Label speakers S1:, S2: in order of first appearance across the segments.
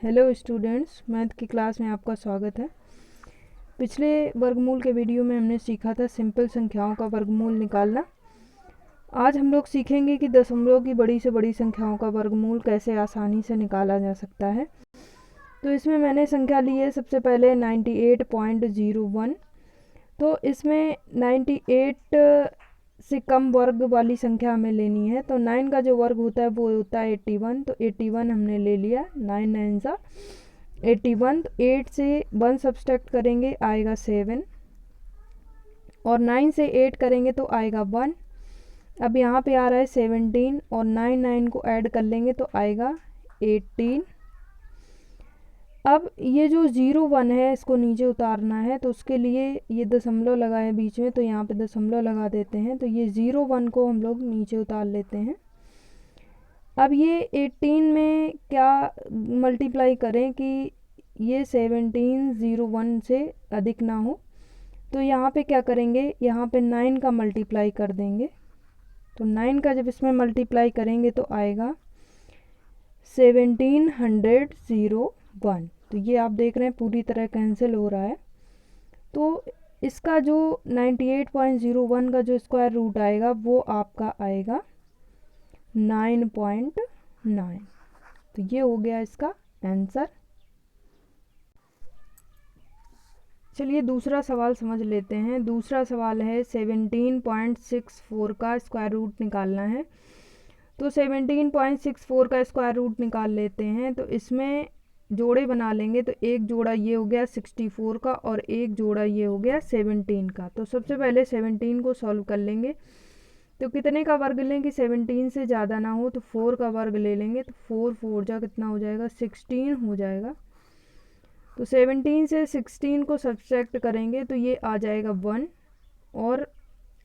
S1: Hello students, math की class में आपका स्वागत है। पिछले वर्गमूल के वीडियो में हमने सीखा था सिंपल संख्याओं का वर्गमूल निकालना। आज हम लोग सीखेंगे कि दशमलव की बड़ी से बड़ी संख्याओं का वर्गमूल कैसे आसानी से निकाला जा सकता है। तो इसमें मैंने संख्या ली है सबसे पहले 98.01। तो इसमें 98 से कम वर्ग वाली संख्या हमें लेनी है। तो 9 का जो वर्ग होता है वो होता है 81। तो 81 हमने ले लिया, 9 9 सा 81। तो 8 से 1 सब्सट्रैक्ट करेंगे आएगा 7, और 9 से 8 करेंगे तो आएगा 1। अब यहाँ पे आ रहा है 17, और 9 9 को ऐड कर लेंगे तो आएगा 18। अब ये जो 0 1 है इसको नीचे उतारना है, तो उसके लिए ये दशमलव लगा है बीच में, तो यहाँ पे दशमलव लगा देते हैं। तो ये 0 1 को हम लोग नीचे उतार लेते हैं। अब ये 18 में क्या मल्टीप्लाई करें कि ये 17 0 1 से अधिक ना हो। तो यहाँ पे क्या करेंगे, यहाँ पे 9 का मल्टीप्लाई कर देंगे। तो 9 का जब इसमें मल्टीप्लाई करेंगे तो आएगा 1701। तो ये आप देख रहे हैं पूरी तरह कैंसिल हो रहा है। तो इसका जो 98.01 का जो स्क्वायर रूट आएगा वो आपका आएगा 9.9। तो ये हो गया इसका आंसर। चलिए दूसरा सवाल समझ लेते हैं। दूसरा सवाल है 17.64 का स्क्वायर रूट निकालना है। तो 17.64 का स्क्वायर रूट निकाल लेते हैं। तो इसमें जोड़े बना लेंगे। तो एक जोड़ा ये हो गया 64 का, और एक जोड़ा ये हो गया 17 का। तो सबसे पहले 17 को सॉल्व कर लेंगे। तो कितने का वर्ग लें कि 17 से ज़्यादा ना हो, तो 4 का वर्ग ले लेंगे। तो 4 4 जा कितना हो जाएगा, 16 हो जाएगा। तो 17 से 16 को सब्सट्रैक्ट करेंगे तो ये आ जाएगा 1। और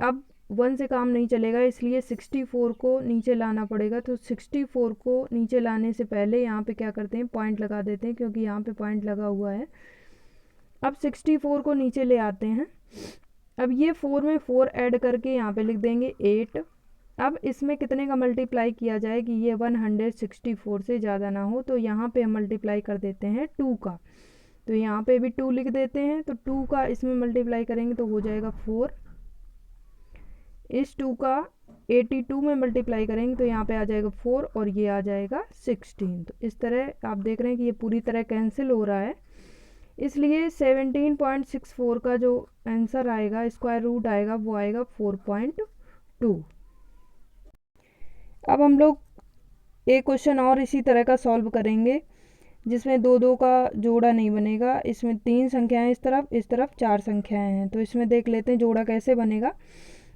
S1: अब 1 से काम नहीं चलेगा, इसलिए 64 को नीचे लाना पड़ेगा। तो 64 को नीचे लाने से पहले यहाँ पे क्या करते हैं, पॉइंट लगा देते हैं, क्योंकि यहाँ पे पॉइंट लगा हुआ है। अब 64 को नीचे ले आते हैं। अब ये 4 में 4 ऐड करके यहाँ पे लिख देंगे 8। अब इसमें कितने का मल्टीप्लाई किया जाए कि ये 164 से ज़्यादा ना हो। तो यहाँ पे हम मल्टीप्लाई कर देते हैं 2 का। तो यहाँ पे भी 2 लिख देते हैं। तो 2 का इसमें मल्टीप्लाई करेंगे तो हो जाएगा 4। इस 2 का 82 में मल्टीप्लाई करेंगे तो यहाँ पे आ जाएगा 4, और ये आ जाएगा 16। तो इस तरह आप देख रहे हैं कि ये पूरी तरह कैंसिल हो रहा है। इसलिए 17.64 का जो आंसर आएगा, स्क्वायर रूट आएगा, वो आएगा 4.2। अब हम लोग एक क्वेश्चन और इसी तरह का सॉल्व करेंगे, जिसमें 2 2 का जोड़ा नहीं बनेगा। इसमें 3 संख्याएं इस तरफ 4 संख्याएं हैं। तो इसमें देख लेते हैं जोड़ा कैसे बनेगा।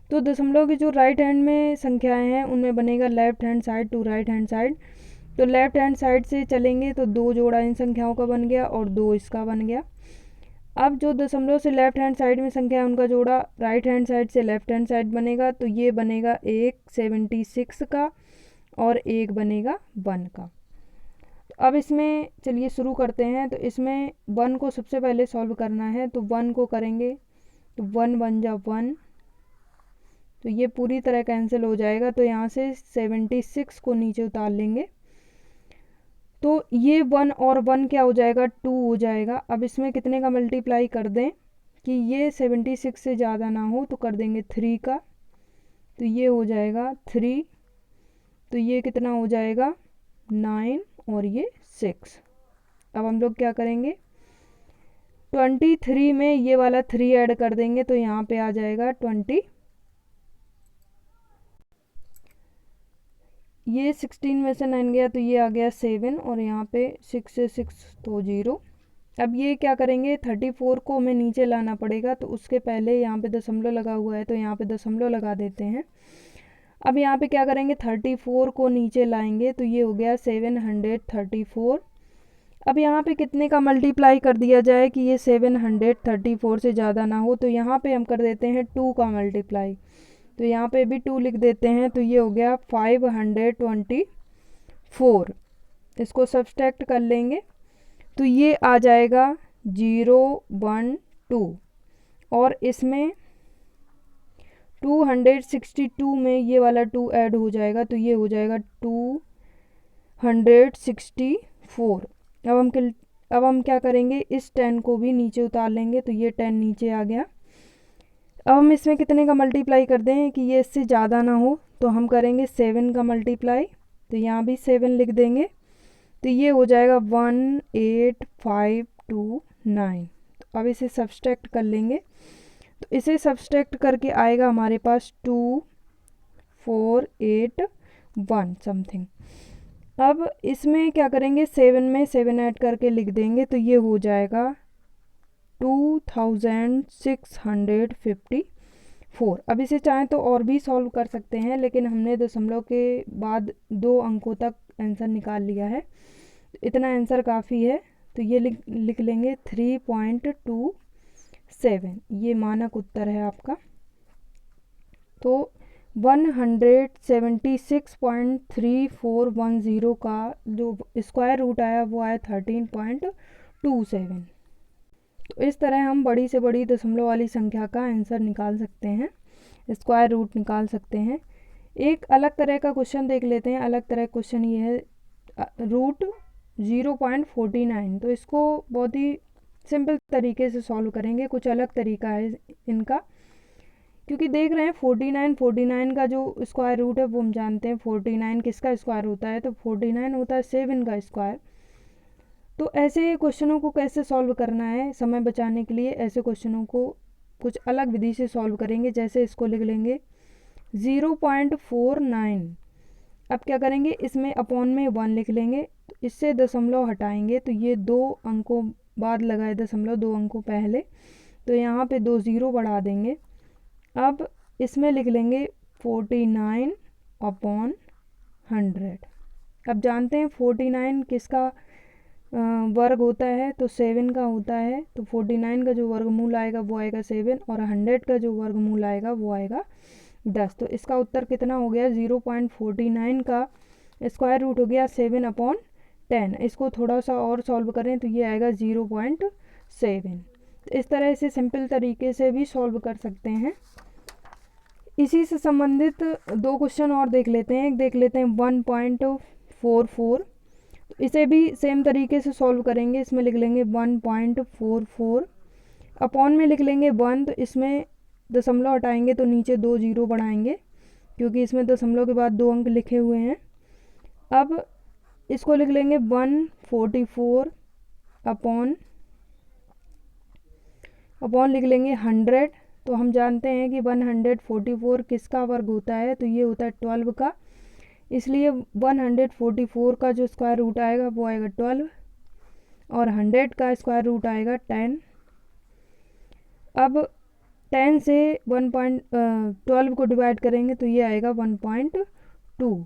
S1: तो दशमलव की जो राइट हैंड में संख्याएं हैं उनमें बनेगा left hand side to right hand side. तो लेफ्ट हैंड साइड से चलेंगे तो 2 जोड़ा इन संख्याओं का बन गया और 2 इसका बन गया। अब जो दशमलव से लेफ्ट हैंड साइड में संख्या है उनका जोड़ा राइट हैंड साइड से लेफ्ट हैंड साइड बनेगा। तो ये बनेगा एक 76 का, और एक बनेगा 1 का। अब इसमें चलिए शुरू करते हैं। तो इसमें 1 को सबसे पहले सॉल्व करना है। तो 1 को करेंगे तो 1 1 जा 1। तो ये पूरी तरह कैंसिल हो जाएगा। तो यहाँ से 76 को नीचे उतार लेंगे। तो ये 1 और 1 क्या हो जाएगा, 2 हो जाएगा। अब इसमें कितने का मल्टीप्लाई कर दें कि ये 76 से ज़्यादा ना हो, तो कर देंगे 3 का। तो ये हो जाएगा 3। तो ये कितना हो जाएगा 9, और ये 6। अब हम लोग क्या करेंगे, 23 में ये वाला 3 ऐड कर देंगे। तो यहाँ पे आ जाएगा 20। ये 16 में से 9 गया तो ये आ गया 7, और यहाँ पे 6 से 6 तो 0। अब ये क्या करेंगे, 34 को हमें नीचे लाना पड़ेगा। तो उसके पहले यहाँ पे दशमलव लगा हुआ है, तो यहाँ पे दशमलव लगा देते हैं। अब यहाँ पे क्या करेंगे, 34 को नीचे लाएंगे। तो ये हो गया 734। अब यहाँ पे कितने का मल्टीप्लाई कर दिया जाए कि ये 734 से ज़्यादा ना हो। तो यहाँ पे हम कर देते हैं 2 का मल्टीप्लाई। तो यहाँ पे भी 2 लिख देते हैं। तो ये हो गया 524। इसको सब्सट्रैक्ट कर लेंगे तो ये आ जाएगा 0 1 2, और इसमें 262 में ये वाला 2 ऐड हो जाएगा। तो ये हो जाएगा 264। अब हम क्या करेंगे, इस 10 को भी नीचे उतार लेंगे, तो ये 10 नीचे आ गया। अब हम इसमें कितने का मल्टीप्लाई कर दें कि ये इससे ज़्यादा ना हो, तो हम करेंगे 7 का मल्टीप्लाई, तो यहाँ भी 7 लिख देंगे, तो ये हो जाएगा 18529। तो अब इसे सब्सट्रैक्ट कर लेंगे, तो इसे सब्सट्रैक्ट करके आएगा हमारे पास 2481 समथिंग। अब इसमें क्या करेंगे, 7 में 7 ऐड करके लिख देंगे, तो ये हो जाएगा 2654। अब इसे चाहें तो और भी सॉल्व कर सकते हैं, लेकिन हमने दशमलव के बाद 2 अंकों तक आंसर निकाल लिया है, इतना आंसर काफ़ी है। तो ये लिख लेंगे 3.27, ये मानक उत्तर है आपका। तो 176.3410 का जो स्क्वायर रूट आया वो आया 13.27। तो इस तरह हम बड़ी से बड़ी दशमलव वाली संख्या का आंसर निकाल सकते हैं, स्क्वायर रूट निकाल सकते हैं। एक अलग तरह का क्वेश्चन देख लेते हैं। अलग तरह क्वेश्चन ये है रूट 0.49। तो इसको बहुत ही सिंपल तरीके से सॉल्व करेंगे, कुछ अलग तरीका है इनका, क्योंकि देख रहे हैं 49 का जो स्क्वायर रूट है वो हम जानते हैं 49 किसका स्क्वायर होता है, तो 49 होता है 7 का स्क्वायर। तो ऐसे क्वेश्चनों को कैसे सॉल्व करना है, समय बचाने के लिए ऐसे क्वेश्चनों को कुछ अलग विधि से सॉल्व करेंगे। जैसे इसको लिख लेंगे 0.49। अब क्या करेंगे, इसमें अपॉन में 1 लिख लेंगे, तो इससे दशमलव हटाएंगे, तो ये 2 अंकों बाद लगाए दशमलव, 2 अंकों पहले, तो यहाँ पे 2 ज़ीरो बढ़ा देंगे। अब इसमें लिख लेंगे 49/100। अब जानते हैं 49 किसका वर्ग होता है, तो 7 का होता है। तो 49 का जो वर्गमूल आएगा वो आएगा 7, और 100 का जो वर्गमूल आएगा वो आएगा 10। तो इसका उत्तर कितना हो गया, 0.49 का स्क्वायर रूट हो गया 7/10। इसको थोड़ा सा और सॉल्व करें तो ये आएगा 0.7। तो इस तरह से सिंपल तरीके से भी सॉल्व कर सकते हैं। इसी से संबंधित 2 क्वेश्चन और देख लेते हैं। एक देख लेते हैं 1.44। इसे भी सेम तरीके से सॉल्व करेंगे। इसमें लिख लेंगे 1.44, अपॉन में लिख लेंगे 1, तो इसमें दशमलव हटाएंगे तो नीचे 2 ज़ीरो बढ़ाएंगे, क्योंकि इसमें दशमलव के बाद 2 अंक लिखे हुए हैं। अब इसको लिख लेंगे 144 अपॉन लिख लेंगे 100। तो हम जानते हैं कि 144 किसका वर्ग होता है, तो ये होता है 12 का, इसलिए 144 का जो स्क्वायर रूट आएगा वो आएगा 12, और 100 का स्क्वायर रूट आएगा 10। अब 10 से 12 को डिवाइड करेंगे तो ये आएगा 1.2।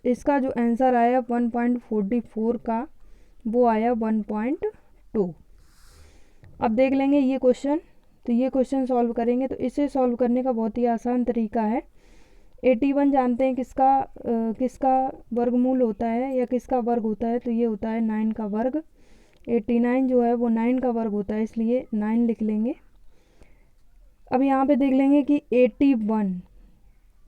S1: इसका जो आंसर आया 1.44 का वो आया 1.2। अब देख लेंगे ये क्वेश्चन। तो ये क्वेश्चन सॉल्व करेंगे, तो इसे सॉल्व करने का बहुत ही आसान तरीका है। 81 जानते हैं किसका वर्गमूल होता है या किसका वर्ग होता है, तो ये होता है 9 का वर्ग। 89 जो है वो 9 का वर्ग होता है, इसलिए 9 लिख लेंगे। अब यहाँ पे देख लेंगे कि 81,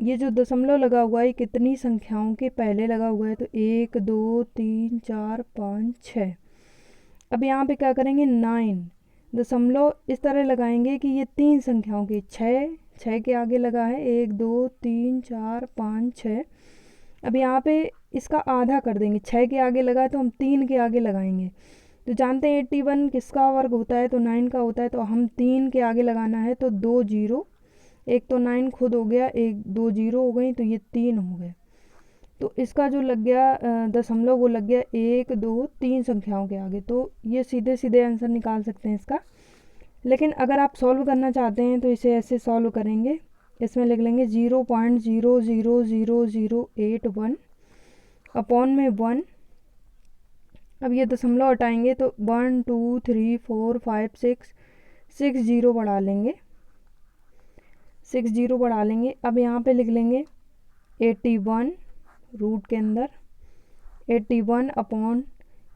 S1: ये जो दशमलव लगा हुआ है कितनी संख्याओं के पहले लगा हुआ है, तो 1 2 3 4 5 6। अब यहाँ पे क्या करेंगे, 9 दशमलव इस तरह लगाएंगे कि ये 3 संख्याओं के 6 के आगे लगा है, 1 2 3 4 5 6। अब यहाँ पे इसका आधा कर देंगे, 6 के आगे लगा है तो हम 3 के आगे लगाएंगे। तो जानते हैं 81 किसका वर्ग होता है, तो 9 का होता है, तो हम 3 के आगे लगाना है, तो 2 ज़ीरो, एक तो 9 खुद हो गया, एक 2 ज़ीरो हो गई, तो ये 3 हो गए। तो इसका जो लग गया दशमलव वो लग गया 1 2 3 संख्याओं के आगे। तो ये सीधे सीधे आंसर निकाल सकते हैं इसका। लेकिन अगर आप सॉल्व करना चाहते हैं तो इसे ऐसे सॉल्व करेंगे। इसमें लिख लेंगे 0.0000081 अपॉन में 1। अब ये दशमलव हटाएंगे तो 1 2 3 4 5 6 ज़ीरो बढ़ा लेंगे, 6 ज़ीरो बढ़ा लेंगे। अब यहाँ पे लिख लेंगे 81 रूट के अंदर 81 अपॉन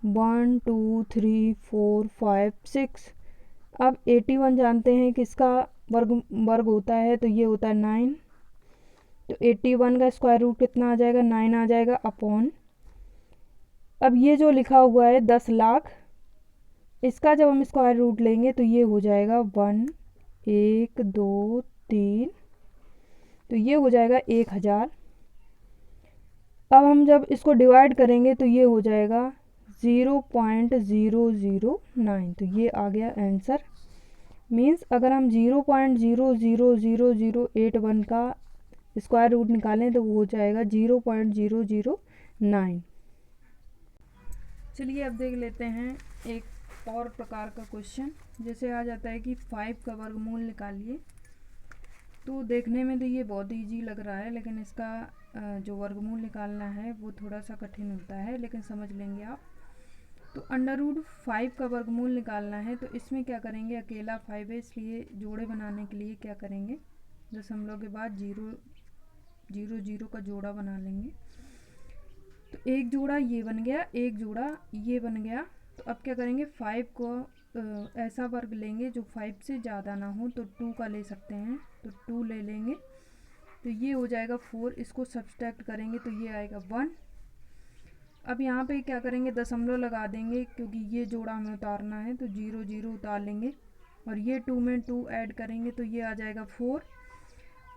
S1: 1 2 3 4 5 6। अब 81 जानते हैं किसका वर्ग होता है, तो ये होता है 9। तो 81 का स्क्वायर रूट कितना आ जाएगा, 9 आ जाएगा, अपॉन अब ये जो लिखा हुआ है 10 लाख, इसका जब हम स्क्वायर रूट लेंगे तो ये हो जाएगा 1, 1, 2, 3, तो ये हो जाएगा 1000। अब हम जब इसको डिवाइड करेंगे तो ये हो जाएगा 0.009, तो ये आ गया आंसर। मीन्स अगर हम 0.000081 का स्क्वायर रूट निकालें तो वो हो जाएगा 0.009। चलिए अब देख लेते हैं एक और प्रकार का क्वेश्चन। जैसे आ जाता है कि 5 का वर्गमूल निकालिए। तो देखने में तो ये बहुत ईजी लग रहा है, लेकिन इसका जो वर्गमूल निकालना है वो थोड़ा सा कठिन होता है, लेकिन समझ लेंगे आप। तो √5 का वर्गमूल निकालना है, तो इसमें क्या करेंगे, अकेला 5 है इसलिए जोड़े बनाने के लिए क्या करेंगे, दशमलव के बाद 0 0 0 का जोड़ा बना लेंगे। तो एक जोड़ा ये बन गया, एक जोड़ा ये बन गया। तो अब क्या करेंगे, 5 को ऐसा वर्ग लेंगे जो 5 से ज़्यादा ना हो, तो 2 का ले सकते हैं, तो 2 ले लेंगे। तो ये हो जाएगा 4, इसको सब्सट्रैक्ट करेंगे तो ये आएगा 1। अब यहाँ पे क्या करेंगे, दशमलव लगा देंगे क्योंकि ये जोड़ा हमें उतारना है, तो 0 0 उतार लेंगे और ये 2 में 2 ऐड करेंगे तो ये आ जाएगा 4।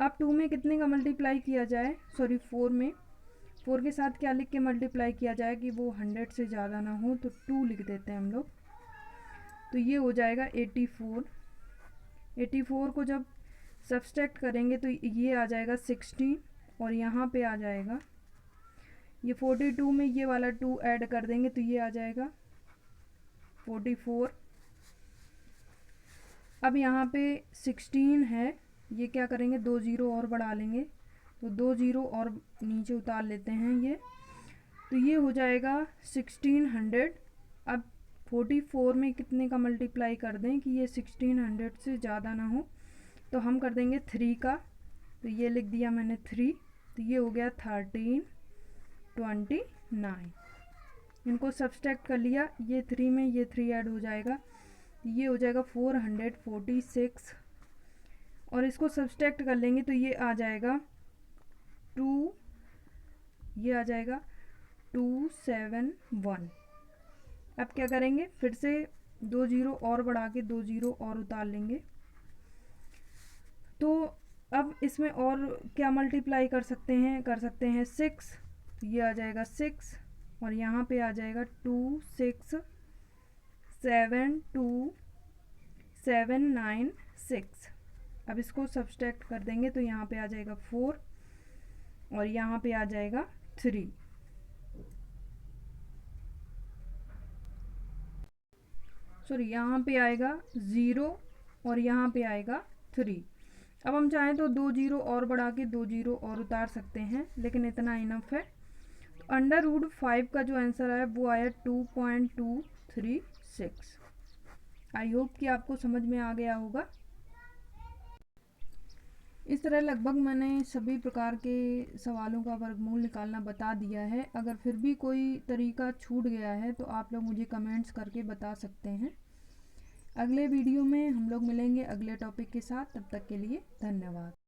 S1: अब 2 में कितने का मल्टीप्लाई किया जाए, सॉरी 4 में, 4 के साथ क्या लिख के मल्टीप्लाई किया जाए कि वो 100 से ज़्यादा ना हो, तो 2 लिख देते हैं हम लोग। तो ये हो जाएगा 84। 84 को जब सब्सट्रैक्ट करेंगे तो ये आ जाएगा 16 और यहाँ पे आ जाएगा ये 42 में ये वाला 2 ऐड कर देंगे तो ये आ जाएगा 44। अब यहाँ पे 16 है, ये क्या करेंगे, 2 0 और बढ़ा लेंगे, तो 2 0 और नीचे उतार लेते हैं ये, तो ये हो जाएगा 1600। अब 44 में कितने का मल्टीप्लाई कर दें कि ये 1600 से ज़्यादा ना हो, तो हम कर देंगे 3 का, तो ये लिख दिया मैंने 3, तो ये हो गया 1329। इनको सब्सट्रैक्ट कर लिया, ये 3 में ये 3 ऐड हो जाएगा, ये हो जाएगा 446 और इसको सब्सट्रैक्ट कर लेंगे तो ये आ जाएगा 2, ये आ जाएगा 271। अब क्या करेंगे, फिर से 2 0 और बढ़ा के 2 0 और उतार लेंगे। तो अब इसमें और क्या मल्टीप्लाई कर सकते हैं, 6, तो ये आ जाएगा 6 और यहाँ पे आ जाएगा 2 6 7 2 7 9 6। अब इसको सब्सट्रैक्ट कर देंगे तो यहाँ पे आ जाएगा 4 और यहाँ पे आ जाएगा 3। सॉरी, यहाँ पे आएगा 0 और यहाँ पे आएगा 3। अब हम चाहें तो 2 0 और बढ़ा के 2 0 और उतार सकते हैं, लेकिन इतना इनफ है। तो √5 का जो आंसर आया वो आया 2.236। आई होप कि आपको समझ में आ गया होगा। इस तरह लगभग मैंने सभी प्रकार के सवालों का वर्गमूल निकालना बता दिया है। अगर फिर भी कोई तरीका छूट गया है तो आप लोग मुझे कमेंट्स करके बता सकते हैं। अगले वीडियो में हम लोग मिलेंगे अगले टॉपिक के साथ, तब तक के लिए धन्यवाद।